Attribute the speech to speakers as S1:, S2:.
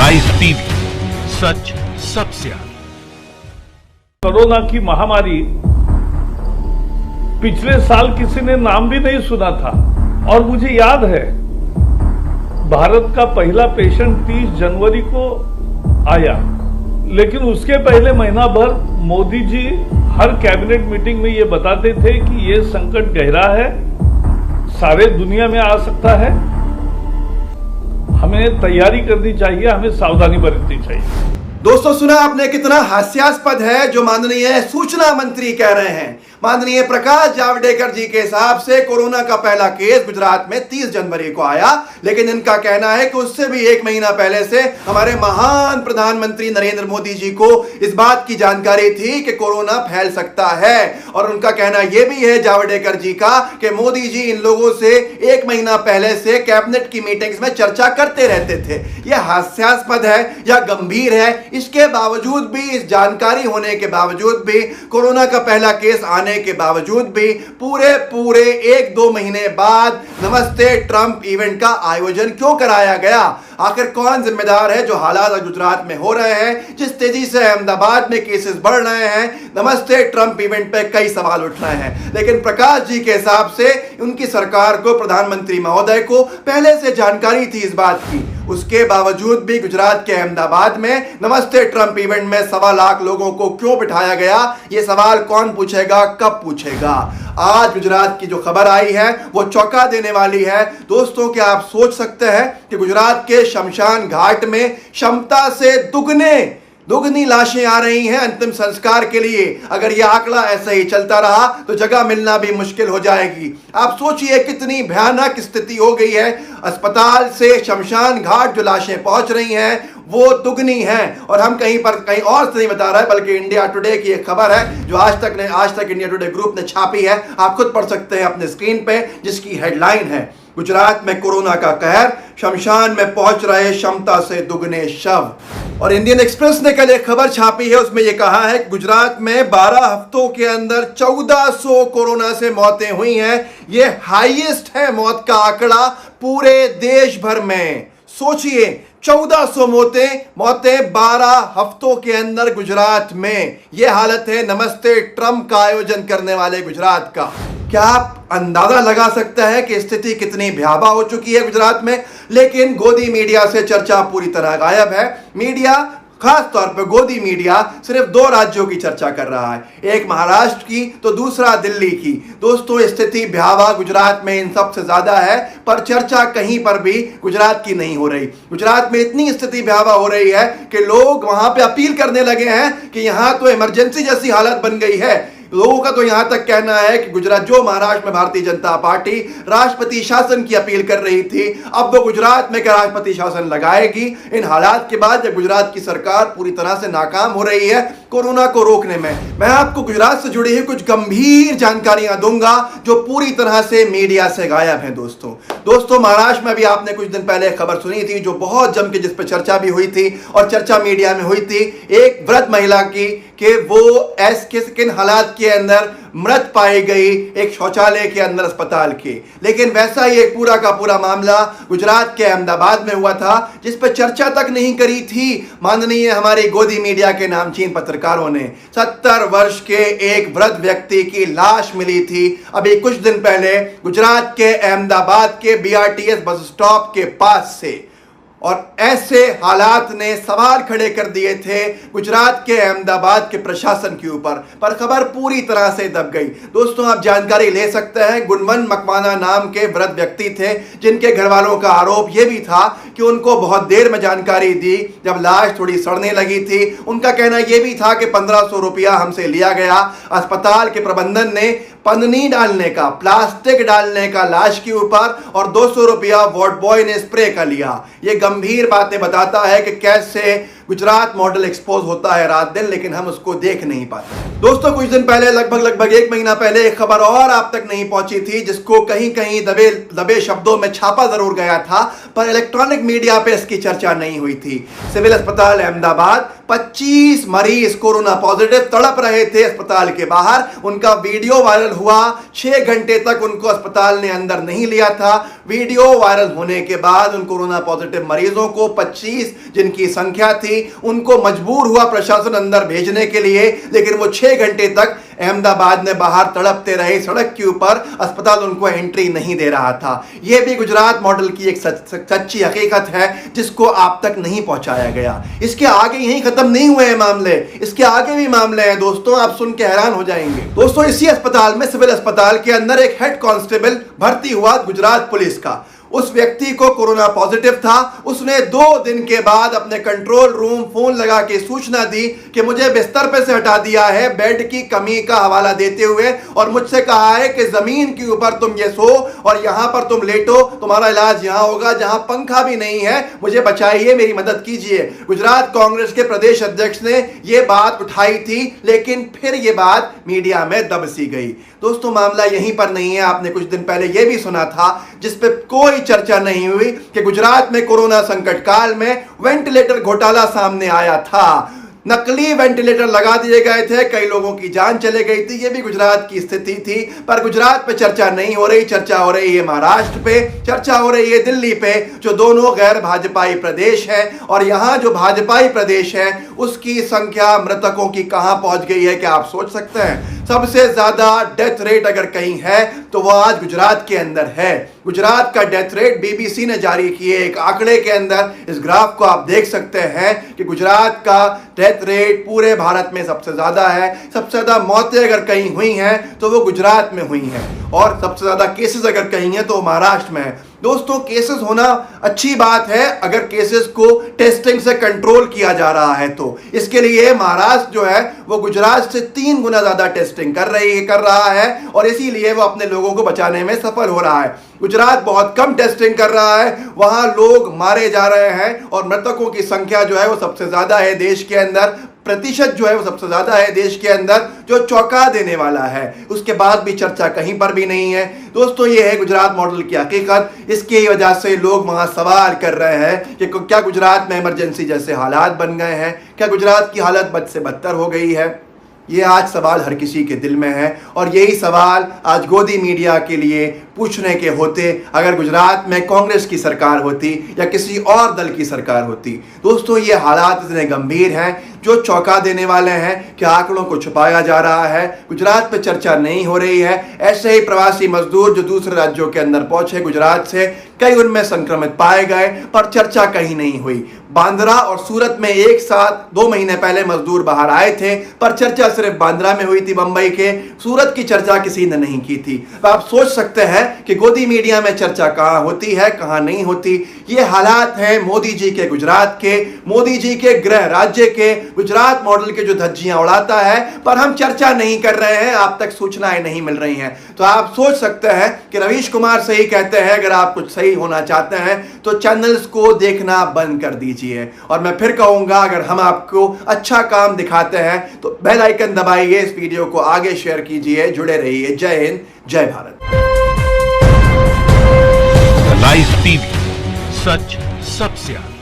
S1: Rise TV, सच सबसे आगे।
S2: Corona की महामारी पिछले साल किसी ने नाम भी नहीं सुना था और मुझे याद है भारत का पहला पेशेंट 30 जनवरी को आया, लेकिन उसके पहले महीना भर मोदी जी हर कैबिनेट मीटिंग में ये बताते थे कि ये संकट गहरा है, सारे दुनिया में आ सकता है, हमें तैयारी करनी चाहिए, हमें सावधानी बरतनी चाहिए।
S3: दोस्तों, सुना आपने कितना हास्यास्पद है जो माननीय सूचना मंत्री कह रहे हैं। माननीय प्रकाश जावड़ेकर जी के हिसाब से कोरोना का पहला केस गुजरात में 30 जनवरी को आया, लेकिन इनका कहना है कि उससे भी एक महीना पहले से हमारे महान प्रधानमंत्री नरेंद्र मोदी जी को इस बात की जानकारी थी कि कोरोना फैल सकता है। और उनका कहना यह भी है जावड़ेकर जी का कि मोदी जी इन लोगों से एक महीना पहले से कैबिनेट की मीटिंग्स में चर्चा करते रहते थे। यह हास्यास्पद है या गंभीर है, इसके बावजूद भी, इस जानकारी होने के बावजूद भी, कोरोना का पहला केस आने के बावजूद भी पूरे 1-2 महीने बाद नमस्ते ट्रंप इवेंट का आयोजन क्यों कराया गया? आखिर कौन जिम्मेदार है जो हालात गुजरात में हो रहे हैं, जिस तेजी से अहमदाबाद में केसेस बढ़ रहे हैं? नमस्ते ट्रंप इवेंट पे कई सवाल उठ रहे हैं, लेकिन प्रकाश जी के हिसाब से उनकी सरकार को, प्रधानमंत्री महोदय को पहले से जानकारी थी इस बात की। उसके बावजूद भी गुजरात के अहमदाबाद में नमस्ते ट्रंप इवेंट में 1.25 लाख लोगों को क्यों बिठाया गया? ये सवाल कौन पूछेगा, कब पूछेगा? आज गुजरात की जो खबर आई है वो चौंका देने वाली है। दोस्तों, क्या आप सोच सकते हैं कि गुजरात के शमशान घाट में क्षमता से दुगनी लाशें आ रही हैं अंतिम संस्कार के लिए? अगर यह आंकड़ा ऐसे ही चलता रहा तो जगह मिलना भी मुश्किल हो जाएगी। आप सोचिए कितनी भयानक स्थिति हो गई है। अस्पताल से शमशान घाट जो लाशें पहुंच रही हैं वो दुगनी हैं, और हम कहीं और से नहीं बता रहा है, बल्कि इंडिया टुडे की एक खबर है जो आज तक इंडिया टुडे ग्रुप ने छापी है। आप खुद पढ़ सकते हैं अपने स्क्रीन पे, जिसकी हेडलाइन है गुजरात में कोरोना का कहर, शमशान में पहुंच रहे क्षमता से दुगने शव। और इंडियन एक्सप्रेस ने कल एक खबर छापी है, उसमें यह कहा है कि गुजरात में 12 हफ्तों के अंदर 1400 कोरोना से मौतें हुई हैं। यह हाईएस्ट है मौत का आंकड़ा पूरे देश भर में। सोचिए, 1400 मौतें 12 हफ्तों के अंदर गुजरात में। यह हालत है नमस्ते ट्रंप का आयोजन करने वाले गुजरात का। क्या आप अंदाजा लगा सकते हैं कि स्थिति कितनी भयावह हो चुकी है गुजरात में? लेकिन गोदी मीडिया से चर्चा पूरी तरह गायब है। मीडिया, खास तौर पर गोदी मीडिया, सिर्फ 2 राज्यों की चर्चा कर रहा है, एक महाराष्ट्र की तो दूसरा दिल्ली की। दोस्तों, स्थिति भयावह गुजरात में इन सबसे ज्यादा है, पर चर्चा कहीं पर भी गुजरात की नहीं हो रही। गुजरात में इतनी स्थिति भयावह हो रही है कि लोग वहां पे अपील करने लगे हैं कि यहां तो इमरजेंसी जैसी हालत बन गई है। लोगों का तो यहां तक कहना है कि गुजरात, जो महाराष्ट्र में भारतीय जनता पार्टी राष्ट्रपति शासन की अपील कर रही थी, अब वो गुजरात में क्या राष्ट्रपति शासन लगाएगी? इन हालात के बाद जब गुजरात की सरकार पूरी तरह से नाकाम हो रही है कोरोना को रोकने में। मैं आपको गुजरात से जुड़ी हुई कुछ गंभीर जानकारियां दूंगा जो पूरी तरह से मीडिया से गायब हैं। दोस्तों, महाराष्ट्र में भी आपने कुछ दिन पहले खबर सुनी थी जो बहुत जम के, जिस पर चर्चा भी हुई थी और चर्चा मीडिया में हुई थी, एक वृद्ध महिला की कि वो किन हालात के अंदर मृत पाई गई एक शौचालय के अंदर अस्पताल के। लेकिन वैसा ही एक पूरा का पूरा मामला गुजरात के अहमदाबाद में हुआ था, जिस पर चर्चा तक नहीं करी थी माननीय हमारी गोदी मीडिया के नामचीन पत्रकारों ने। 70 वर्ष के एक वृद्ध व्यक्ति की लाश मिली थी अभी कुछ दिन पहले गुजरात के अहमदाबाद के BRTS बस स्टॉप के पास से। और ऐसे हालात ने सवाल खड़े कर दिए थे गुजरात के अहमदाबाद के प्रशासन के ऊपर, पर खबर पूरी तरह से दब गई। दोस्तों, आप जानकारी ले सकते हैं, गुणवन मकवाना नाम के वृद्ध व्यक्ति थे जिनके घर वालों का आरोप यह भी था कि उनको बहुत देर में जानकारी दी जब लाश थोड़ी सड़ने लगी थी। उनका कहना यह भी था कि 1500 रुपया हमसे लिया गया। अस्पताल के प्रबंधन ने पन्नी डालने का, प्लास्टिक डालने का लाश के ऊपर, और 200 रुपया वार्ड बॉय ने स्प्रे का लिया। यह गंभीर बातें बताता है कि कैसे गुजरात मॉडल एक्सपोज होता है रात दिन, लेकिन हम उसको देख नहीं पाते। दोस्तों, कुछ दिन पहले लगभग 1 महीना पहले एक खबर और आप तक नहीं पहुंची थी, जिसको कहीं कहीं दबे शब्दों में छापा जरूर गया था, पर इलेक्ट्रॉनिक मीडिया पे इसकी चर्चा नहीं हुई थी। सिविल अस्पताल अहमदाबाद 25 मरीज कोरोना पॉजिटिव तड़प रहे थे अस्पताल के बाहर। उनका वीडियो वायरल हुआ। 6 घंटे तक उनको अस्पताल ने अंदर नहीं लिया था। वीडियो वायरल होने के बाद उन कोरोना पॉजिटिव मरीजों को 25 जिनकी संख्या थी, उनको मजबूर हुआ प्रशासन अंदर भेजने के लिए, लेकिन वो 6 घंटे तक अहमदाबाद में बाहर तड़पते रहे। सड़क के ऊपर अस्पताल उनको एंट्री नहीं दे रहा था। यह भी गुजरात मॉडल की एक सच्ची हकीकत है, जिसको आप तक नहीं पहुंचाया गया। इसके आगे यही खत्म नहीं हुए हैं मामले, इसके आगे भी मामले हैं दोस्तों, आप सुन के हैरान हो जाएंगे। दोस्तों, इसी अस्पताल में, सिविल अस्पताल के अंदर एक हेड कांस्टेबल भर्ती हुआ गुजरात पुलिस का। उस व्यक्ति को कोरोना पॉजिटिव था। उसने 2 दिन के बाद अपने कंट्रोल रूम फोन लगा के सूचना दी कि मुझे बिस्तर पे से हटा दिया है, बेड की कमी का हवाला देते हुए, और मुझसे कहा है कि जमीन के ऊपर तुम ये सो और यहां पर तुम लेटो, तुम्हारा इलाज यहां होगा जहां पंखा भी नहीं है, मुझे बचाइए, मेरी मदद कीजिए। गुजरात कांग्रेस के प्रदेश अध्यक्ष ने यह बात उठाई थी, लेकिन फिर यह बात मीडिया में दब सी गई। दोस्तों, मामला यहीं पर नहीं है। आपने कुछ दिन पहले यह भी सुना था, जिस पे कोई चर्चा नहीं हुई, कि गुजरात में कोरोना संकट काल में वेंटिलेटर घोटाला सामने आया था। नकली वेंटिलेटर लगा दिए गए थे, कई लोगों की जान चले गई थी। यह भी गुजरात की स्थिति थी, पर गुजरात पे चर्चा नहीं हो रही। चर्चा हो रही है महाराष्ट्र पे, चर्चा हो रही है दिल्ली पे, जो दोनों गैर भाजपाई प्रदेश है। और यहां जो भाजपाई प्रदेश है, उसकी संख्या मृतकों की कहां पहुंच गई है, क्या आप सोच सकते हैं? सबसे ज्यादा डेथ रेट अगर कहीं है तो वह आज गुजरात के अंदर है। गुजरात का डेथ रेट बीबीसी ने जारी किए एक आंकड़े के अंदर, इस ग्राफ को आप देख सकते हैं कि गुजरात का डेथ रेट पूरे भारत में सबसे ज्यादा है। सबसे ज्यादा मौतें अगर कहीं हुई हैं तो वो गुजरात में हुई हैं, और सबसे ज्यादा केसेस अगर कहीं हैं तो महाराष्ट्र में है। दोस्तों, केसेस होना अच्छी बात है अगर केसेस को टेस्टिंग से कंट्रोल किया जा रहा है तो। इसके लिए महाराष्ट्र जो है वो गुजरात से 3 गुना ज्यादा टेस्टिंग कर रहा है, और इसीलिए वो अपने लोगों को बचाने में सफल हो रहा है। गुजरात बहुत कम टेस्टिंग कर रहा है, वहां लोग मारे जा रहे हैं, और मृतकों की संख्या जो है वो सबसे ज्यादा है देश के अंदर। प्रतिशत जो है वो सबसे ज्यादा है देश के अंदर, जो चौंका देने वाला है। उसके बाद भी चर्चा कहीं पर भी नहीं है। दोस्तों, ये है गुजरात मॉडल की हकीकत। इसकी वजह से लोग वहां सवाल कर रहे हैं कि क्या गुजरात में इमरजेंसी जैसे हालात बन गए हैं, क्या गुजरात की हालत बद से बदतर हो गई है। ये आज सवाल हर किसी के दिल में है, और यही सवाल आज गोदी मीडिया के लिए पूछने के होते अगर गुजरात में कांग्रेस की सरकार होती या किसी और दल की सरकार होती। दोस्तों, ये हालात इतने गंभीर हैं जो चौंका देने वाले हैं कि आंकड़ों को छुपाया जा रहा है, गुजरात पे चर्चा नहीं हो रही है। ऐसे ही प्रवासी मजदूर जो दूसरे राज्यों के अंदर पहुंचे गुजरात से, कई उनमें संक्रमित पाए गए, पर चर्चा कहीं नहीं हुई। बांद्रा और सूरत में एक साथ 2 महीने पहले मजदूर बाहर आए थे, पर चर्चा सिर्फ बांद्रा में हुई थी, मुंबई के। सूरत की चर्चा किसी ने नहीं की थी। आप सोच सकते हैं कि गोदी मीडिया में चर्चा कहां होती है, कहां नहीं होती। ये हालात हैं मोदी जी के गुजरात के, मोदी जी के गृह राज्य के, गुजरात मॉडल के, जो धज्जियां उड़ाता है, पर हम चर्चा नहीं कर रहे हैं, आप तक सूचनाएं नहीं मिल रही हैं। तो आप सोच सकते हैं कि रवीश कुमार सही कहते हैं, अगर आप कुछ सही होना चाहते हैं तो चैनल्स को देखना बंद कर दीजिए। और मैं फिर कहूंगा, अगर हम आपको अच्छा काम दिखाते हैं तो बेल आइकन दबाइए, इस वीडियो को आगे शेयर कीजिए, जुड़े रहिए। जय हिंद, जय भारत।
S1: लाइव टीवी, सच सबसे आगे।